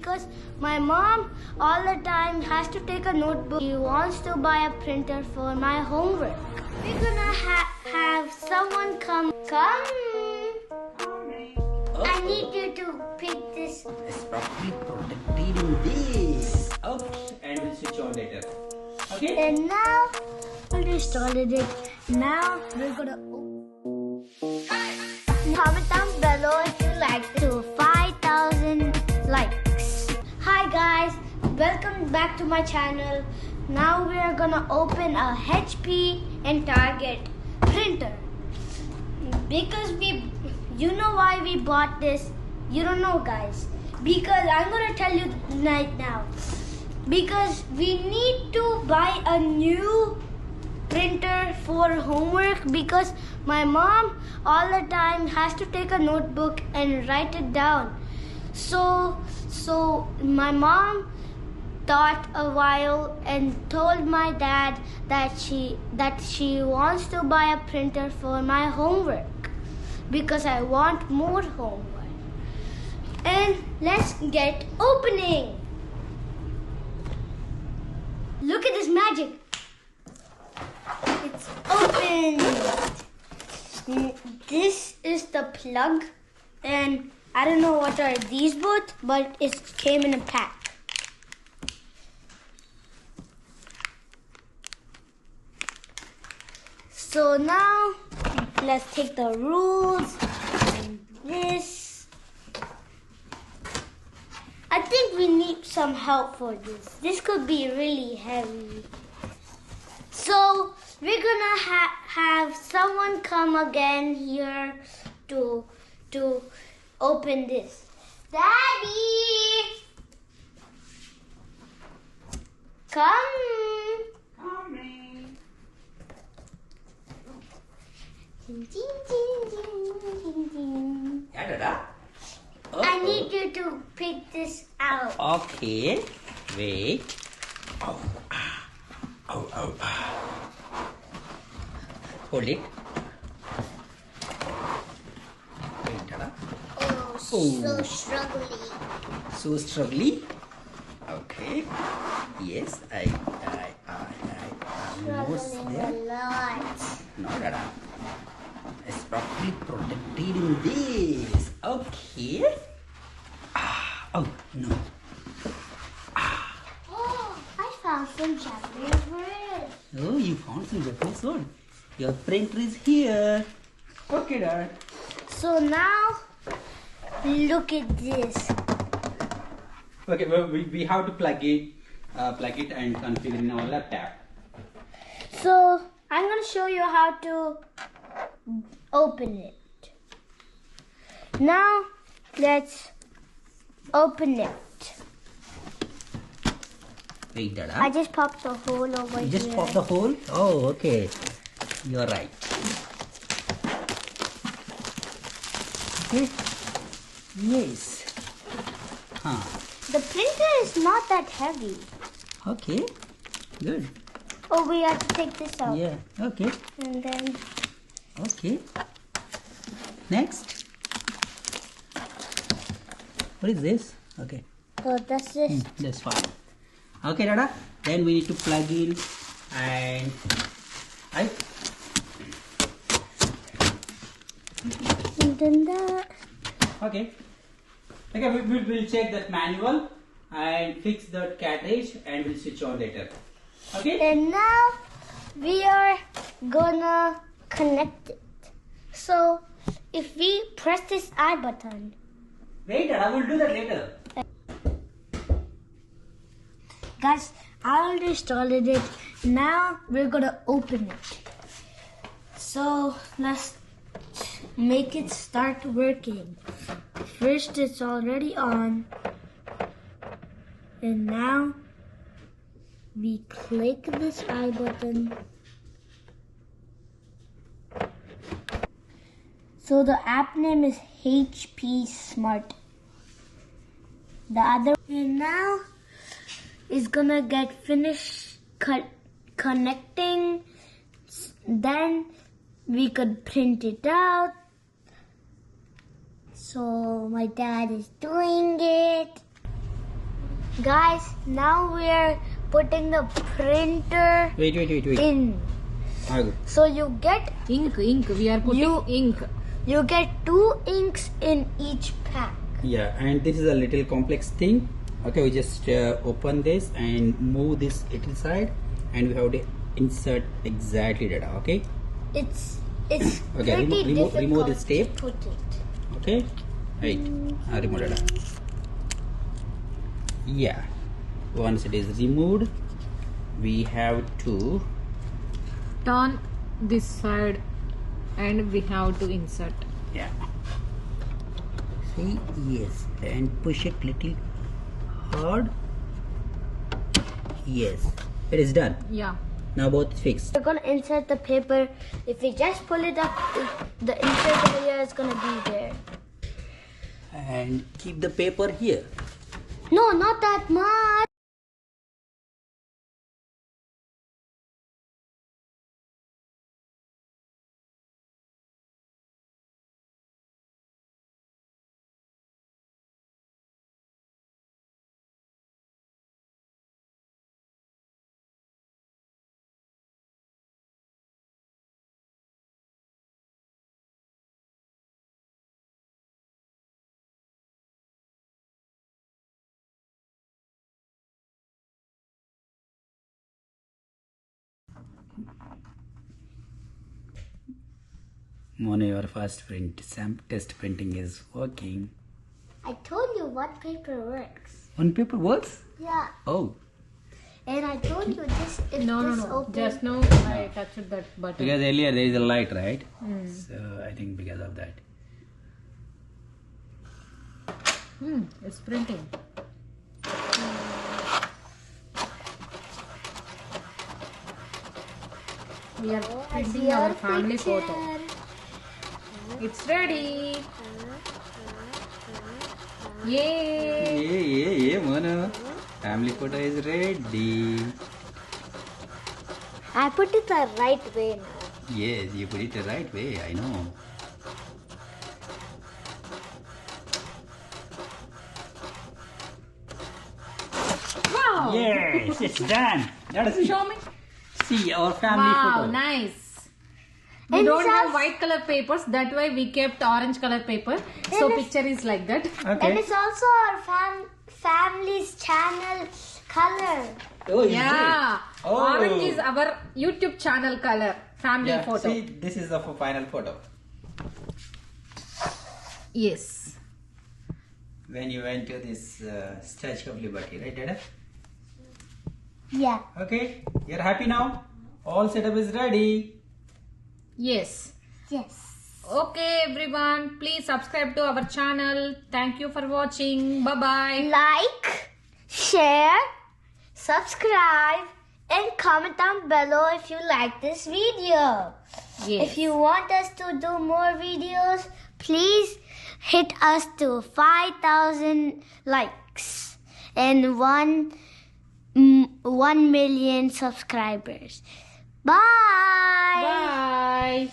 because my mom all the time has to take a notebook. She wants to buy a printer for my homework. We're gonna have someone come. I need you to pick this. It's properly protected in this. Okay, and we'll switch on later. Okay? And now, already started it. Now we're gonna comment down below if you like to 5,000 likes. Hi guys, welcome back to my channel. Now we are gonna open a HP and Target printer because you know why we bought this? You don't know, guys, because I'm gonna tell you right now. Because we need to buy a new printer for homework because my mom all the time has to take a notebook and write it down. So my mom thought a while and told my dad that she wants to buy a printer for my homework because I want more homework. And let's get opening. Look at this magic. It's open. This is the plug, and I don't know what are these both, but it came in a pack. So now let's take the rules and this. I think we need some help for this. This could be really heavy. So we're gonna have someone come again here to open this. Daddy! Come! Coming. Ding, ding, ding, ding, ding. Yeah, Dada. I need you to pick this out. Okay. Wait. Oh. Oh, oh. Hold it. Wait, Dada. Oh, so struggling. So struggling. Okay. Yes, I almost Struggling there. a lot. No, Dada. It's properly protected in this. Okay. Oh, no. Oh, I found some Japanese words. Oh, you found some Japanese word. Your printer is here. Okay, Dad. So now, look at this. Okay, well, we have to plug it and configure in our laptop. So, I'm going to show you how to open it. Now, let's open it. Wait, Dada. I just popped the hole over You here. just pop the hole? Oh, okay. You're right. Okay. Yes. Huh. The printer is not that heavy. Okay. Good. Oh, we have to take this out. Yeah. Okay. And then, Okay. Next. What is this? Okay. oh, that's it. That's fine. Okay, Dada. Then we need to plug in and right. And then that. Okay. Okay, we'll check that manual and fix that cartridge and we'll switch on later. Okay. And now we are gonna connect it. So if we press this I button. Wait, Dada. We'll do that later. Guys, I already started it. Now we're gonna open it. So let's make it start working. First, it's already on. And now we click this I button. So the app name is HP Smart. The other, and now is gonna get finished connecting. Then we could print it out. So my dad is doing it. Guys, now we are putting the printer Wait. in. So you get Ink. We are putting ink. You get 2 inks in each pack. Yeah, and this is a little complex thing. Okay, we just open this and move this little side, and we have to insert exactly that. Okay. It's Okay, pretty difficult remove this tape. to put it. Okay. Right. Remove it. Yeah. Once it is removed, we have to Turn this side and we have to insert. Yeah. See, yes, and push it little hard. Yes, it is done. Yeah. Now both fixed. We're gonna insert the paper. If we just pull it up, the insert area is gonna be there. And keep the paper here. No, not that much. Monu, your first test printing is working. I told you what paper works. One paper works? Yeah. Oh. And I told you this. If No. open, Just now I touched that button. Because earlier there is a light, right? So I think because of that. It's printing. We are printing our family photo. It's ready. Yay! Yeah, Monu. Family photo is ready. I put it the right way now. Yes, you put it the right way, I know. Wow! Yes, it's done. Let us Show me. see our family Wow, photo. nice. We And don't this have has- white color papers. That why we kept orange color paper. So this- picture is like that. And Okay. it's also our family's channel color. Oh, is Yeah. it? Oh. Orange is our YouTube channel color. Family Yeah, photo. see, this is the final photo. Yes. When you went to this Statue of Liberty, right, Dada? Yeah. Okay, you're happy now? All setup is ready. Yes. Yes. Okay, everyone. Please subscribe to our channel. Thank you for watching. Bye bye. Like, share, subscribe, and comment down below if you like this video. Yes. If you want us to do more videos, please hit us to 5,000 likes and 1 million subscribers. Bye. Bye.